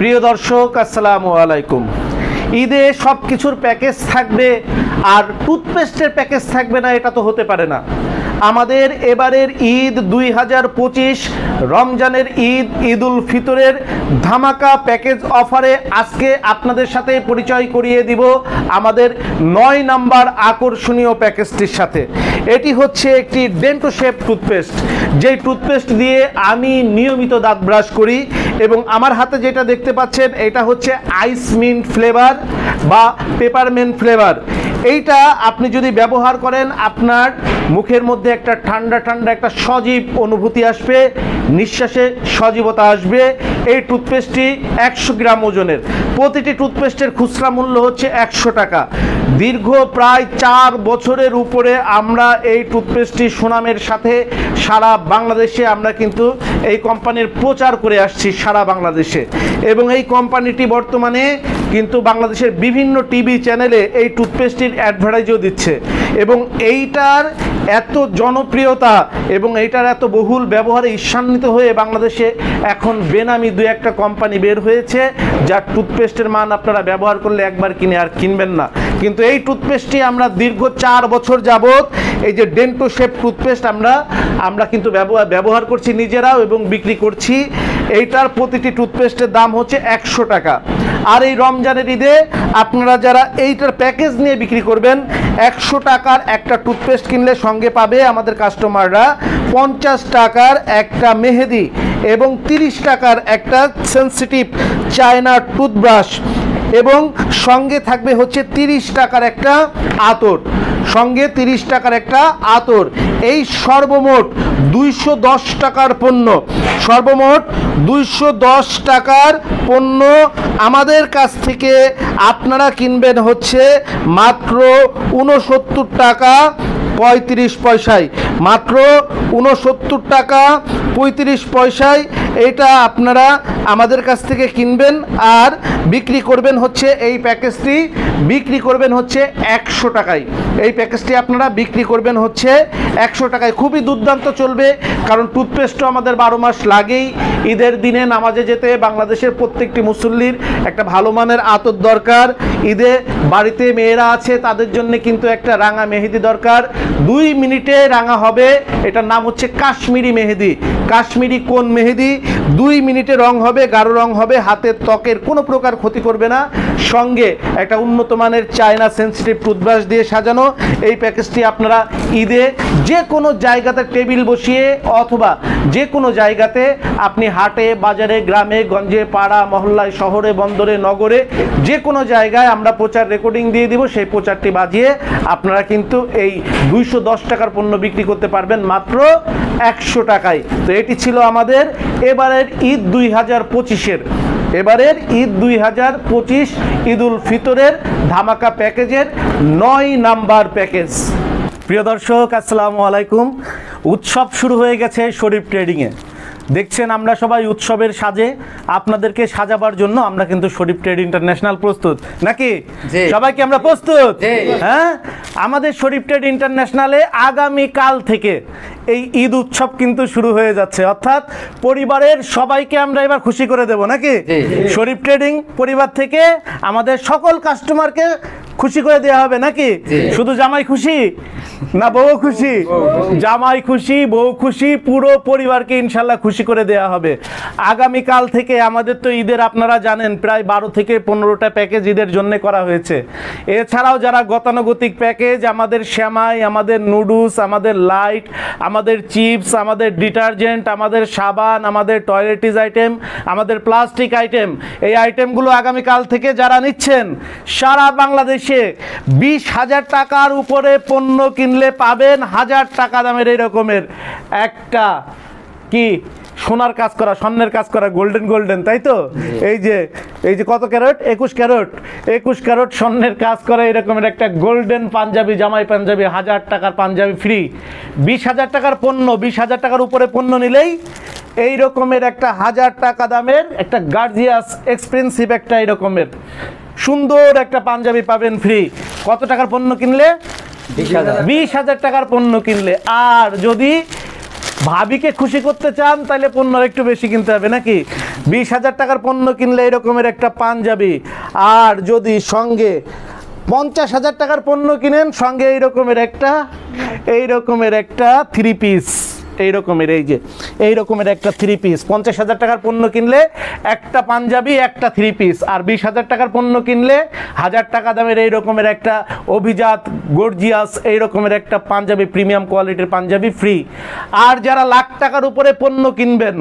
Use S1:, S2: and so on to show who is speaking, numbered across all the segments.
S1: প্রিয় দর্শক, আসসালামু আলাইকুম। ঈদে সব কিছুর প্যাকেজ থাকবে আর টুথপেস্টের প্যাকেজ থাকবে না, এটা তো হতে পারে না। আমাদের এবারের ঈদ 2025 রমজানের ঈদ, ঈদ উল ফিতরের ধামাকা প্যাকেজ অফারে আজকে আপনাদের সাথে পরিচয় করিয়ে দিব আমাদের 9 নাম্বার আকর্ষণীয় প্যাকেজটির সাথে। এটি হচ্ছে একটি ডেন্টো শেপ টুথপেস্ট, যেই টুথপেস্ট দিয়ে আমি নিয়মিত দাঁত ব্রাশ করি এবং আমার হাতে যেটা দেখতে পাচ্ছেন এটা হচ্ছে আইস মিন্ট ফ্লেভার বা পেপারমেন্ট ফ্লেভার। এইটা আপনি যদি ব্যবহার করেন আপনার মুখের মধ্যে একটা ঠান্ডা ঠান্ডা একটা সজীব অনুভূতি আসবে, নিঃশ্বাসে সজীবতা আসবে। এই টুথপেস্টটি 100 গ্রাম ওজনের। প্রতিটি টুথপেস্টের খুচরা মূল্য হচ্ছে 100 টাকা। দীর্ঘ প্রায় 4 বছরের উপরে আমরা এই টুথপেস্টটি সুনামের সাথে সারা বাংলাদেশে আমরা কিন্তু এই কোম্পানির প্রচার করে আসছি সারা বাংলাদেশে, এবং এই কোম্পানিটি বর্তমানে কিন্তু বাংলাদেশের বিভিন্ন টিভি চ্যানেলে এই টুথপেস্টটির অ্যাডভার্টাইজও দিচ্ছে। এবং এইটার এত জনপ্রিয়তা এবং এইটার এত বহুল ব্যবহারে ঈর্ষান্বিত হয়ে বাংলাদেশে এখন বেনামি 2-1টা কোম্পানি বের হয়েছে, যার টুথপেস্টের মান আপনারা ব্যবহার করলে একবার কিনে আর কিনবেন না। কিন্তু এই টুথপেস্টটি আমরা দীর্ঘ 4 বছর যাবত এই যে ডেন্টো শেপ টুথপেস্ট আমরা কিন্তু ব্যবহার করছি নিজেরাও এবং বিক্রি করছি। এইটার প্রতিটি টুথপেস্টের দাম হচ্ছে 100 টাকা। আর এই রমজানের ঈদে আপনারা যারা এইটার প্যাকেজ নিয়ে বিক্রি করবেন, 100 টাকার একটা টুথপেস্ট কিনলে সঙ্গে পাবে আমাদের কাস্টমাররা 50 টাকার একটা মেহেদি এবং 30 টাকার একটা সেন্সিটিভ চায়না টুথব্রাশ, এবং সঙ্গে থাকবে হচ্ছে 30 টাকার একটা আতর, সঙ্গে 30 টাকার একটা আতর। এই সর্বমোট 210 টাকার পণ্য, সর্বমোট 210 টাকার পণ্য আমাদের কাছ থেকে আপনারা কিনবেন হচ্ছে মাত্র 69 টাকা 35 পয়সায়, মাত্র 69 টাকা 35 পয়সায় এটা আপনারা আমাদের কাছ থেকে কিনবেন। আর বিক্রি করবেন হচ্ছে এই প্যাকেজটি বিক্রি করবেন হচ্ছে 100 টাকায়। এই প্যাকেজটি আপনারা বিক্রি করবেন হচ্ছে 100 টাকায়। খুবই দুর্দান্ত চলবে, কারণ টুথপেস্টও আমাদের 12 মাস লাগেই। ঈদের দিনে নামাজে যেতে বাংলাদেশের প্রত্যেকটি মুসল্লির একটা ভালো মানের আতর দরকার। ঈদে বাড়িতে মেয়েরা আছে, তাদের জন্য কিন্তু একটা রাঙা মেহেদি দরকার। 2 মিনিটে রাঙা হবে, এটার নাম হচ্ছে কাশ্মীরি মেহেদি, কাশ্মীরি কোন মেহেদি। 2 মিনিটে রং হবে, গাঢ় রং হবে, হাতের ত্বকের কোনো প্রকার ক্ষতি করবে না। সঙ্গে একটা উন্নত মানের চায়না সেন্সিটিভ টুথব্রাশ দিয়ে সাজানো এই প্যাকেজটি আপনারা ঈদে যে কোনো জায়গাতে টেবিল বসিয়ে অথবা যে কোনো জায়গাতে আপনি হাটে বাজারে গ্রামে গঞ্জে পাড়া মহল্লায় শহরে বন্দরে নগরে যে কোনো জায়গায় আমরা প্রচার রেকর্ডিং দিয়ে দিব, সেই প্রচারটি বাজিয়ে আপনারা কিন্তু এই 210 টাকার পণ্য বিক্রি করতে পারবেন মাত্র 100 টাকায়। তো এটি ছিল আমাদের এবারের ঈদ 2025-এর এবারের ঈদ 2025 ঈদ উল ফিতরের ধামাকা প্যাকেজের 9 নাম্বার প্যাকেজ। প্রিয় দর্শক, আসসালামু আলাইকুম। উৎসব শুরু হয়ে গেছে শরীফ ট্রেডিংয়ে। দেখছেন আমরা সবাই উৎসবের সাজে, আপনাদেরকে সাজাবার জন্য আমরা কিন্তু শরীফ ট্রেড ইন্টারন্যাশনাল প্রস্তুত, নাকি সবাইকে আমরা প্রস্তুত? হ্যাঁ, আমাদের শরীফ ট্রেড ইন্টারন্যাশনালে আগামীকাল থেকে এই ঈদ উৎসব কিন্তু শুরু হয়ে যাচ্ছে, অর্থাৎ পরিবারের সবাইকে আমরা এবার খুশি করে দেব, নাকি? শরীফ ট্রেডিং পরিবার থেকে আমাদের সকল কাস্টমারকে খুশি করে দেওয়া হবে, নাকি? শুধু জামাই খুশি না বউ খুশি? জামাই খুশি, বউ খুশি, পুরো পরিবারকে ইনশাল্লাহ খুশি করে দেওয়া হবে আগামীকাল থেকে। আমাদের তো ঈদের আপনারা জানেন প্রায় 12 থেকে 15টা প্যাকেজ ঈদের জন্য করা হয়েছে। এছাড়াও যারা গতানুগতিক প্যাকেজ, আমাদের শ্যামাই, আমাদের নুডলস, আমাদের লাইট, আমাদের চিপস, আমাদের ডিটারজেন্ট, আমাদের সাবান, আমাদের টয়লেটিস আইটেম, আমাদের প্লাস্টিক আইটেম, এই আইটেমগুলো আগামীকাল থেকে যারা নিচ্ছেন সারা বাংলাদেশে 20,000 টাকার উপরে পণ্য কিনলে পাবেন 1000 টাকা দামের এরকমের একটা কি সোনার কাজ করা, স্বর্ণের কাজ করা, গোল্ডেন, তাই তো? এই যে কত ক্যারেট? 21 ক্যারেট স্বর্ণের কাজ করা এরকমের একটা গোল্ডেন পাঞ্জাবি, জামাই পাঞ্জাবি, 1000 টাকার পাঞ্জাবি ফ্রি। 20,000 টাকার পণ্য, 20,000 টাকার উপরে পণ্য নিলেই এই রকমের একটা 1000 টাকা দামের একটা গার্জিয়াস এক্সপেন্সিভ একটা এরকমের সুন্দর একটা পাঞ্জাবি পাবেন ফ্রি। কত টাকার পণ্য কিনলে? 20,000 টাকার পণ্য কিনলে। আর যদি ভাবিকে খুশি করতে চান তাহলে পণ্য একটু বেশি কিনতে হবে, নাকি? 20,000 টাকার পণ্য কিনলে এরকমের একটা পাঞ্জাবি, আর যদি সঙ্গে 50,000 টাকার পণ্য কিনেন সঙ্গে এইরকমের একটা 3 পিস, এইরকমের এইরকমের একটা 3 পিস। 50,000 টাকার পণ্য কিনলে একটা পাঞ্জাবি একটা 3 পিস, আর 20,000 টাকার পণ্য কিনলে 1000 টাকা দামের এইরকমের একটা অভিজাত গর্জিয়াস এইরকমের একটা পাঞ্জাবি, প্রিমিয়াম কোয়ালিটির পাঞ্জাবি ফ্রি। আর যারা লাখ টাকার উপরে পণ্য কিনবেন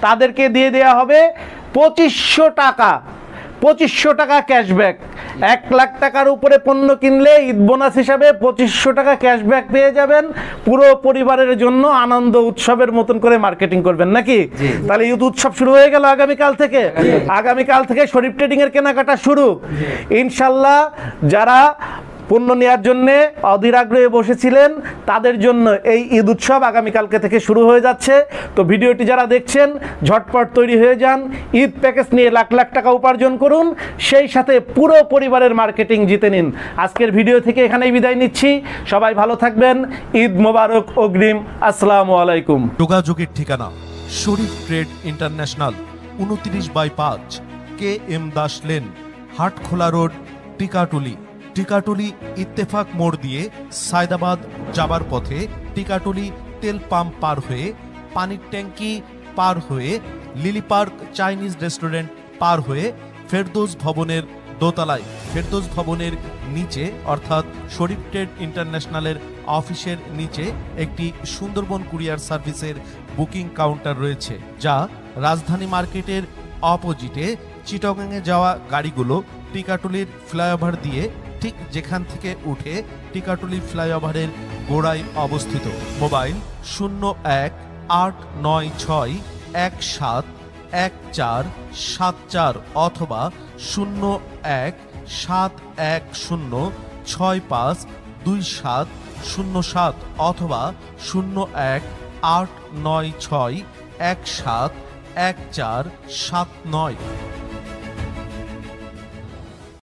S1: তাদেরকে দিয়ে দেওয়া হবে 2500 টাকা ক্যাশব্যাক। 1 লাখ টাকার উপরে পণ্য কিনলে ঈদ বোনাস হিসাবে 2500 টাকা ক্যাশব্যাক পেয়ে যাবেন। পুরো পরিবারের জন্য আনন্দ উৎসবের মতন করে মার্কেটিং করবেন নাকি? তাহলে ঈদ উৎসব শুরু হয়ে গেল আগামীকাল থেকে শরীফ ট্রেডিং এর কেনাকাটা শুরু ইনশাল্লাহ। যারা পণ্য নেওয়ার জন্য অধীর আগ্রহে বসেছিলেন তাদের জন্য এই ঈদ উৎসব আগামীকালকে থেকে শুরু হয়ে যাচ্ছে। তো ভিডিওটি যারা দেখছেন ঝটপট তৈরি হয়ে যান, ঈদ প্যাকেজ নিয়ে লাখ লাখ টাকা উপার্জন করুন, সেই সাথে পুরো পরিবারের মার্কেটিং জিতে নিন। আজকের ভিডিও থেকে এখানেই বিদায় নিচ্ছি, সবাই ভালো থাকবেন, ঈদ মোবারক অগ্রিম, আসসালামু আলাইকুম।
S2: যোগাযোগের ঠিকানা Sharif trade international, 29/5 KM Das lane, Hatkhola road, Tikatuli. Tikatuli Ittefaq মোড় দিয়ে সায়দাবাদ যাবার পথে টিকাটুলি তেল পাম্প পার হয়ে, পানির ট্যাঙ্কি পার হয়ে, লিলি পার্ক চাইনিজ রেস্টুরেন্ট পার হয়ে ফেরদৌস ভবনের দোতলায়, ফেরদৌস ভবনের নিচে অর্থাৎ শরীফ ট্রেড ইন্টারন্যাশনালের অফিসের নিচে একটি সুন্দরবন কুরিয়ার সার্ভিসের বুকিং কাউন্টার রয়েছে, যা রাজধানী মার্কেটের অপোজিটে চিটাগাংয়ে যাওয়া গাড়িগুলো টিকাটুলির ফ্লাইওভার দিয়ে ঠিক যেখান থেকে উঠে টিকাটুলি ফ্লাইওভারের গোড়ায় অবস্থিত। মোবাইল 0189171474 অথবা 0171065207 অথবা 018961711479।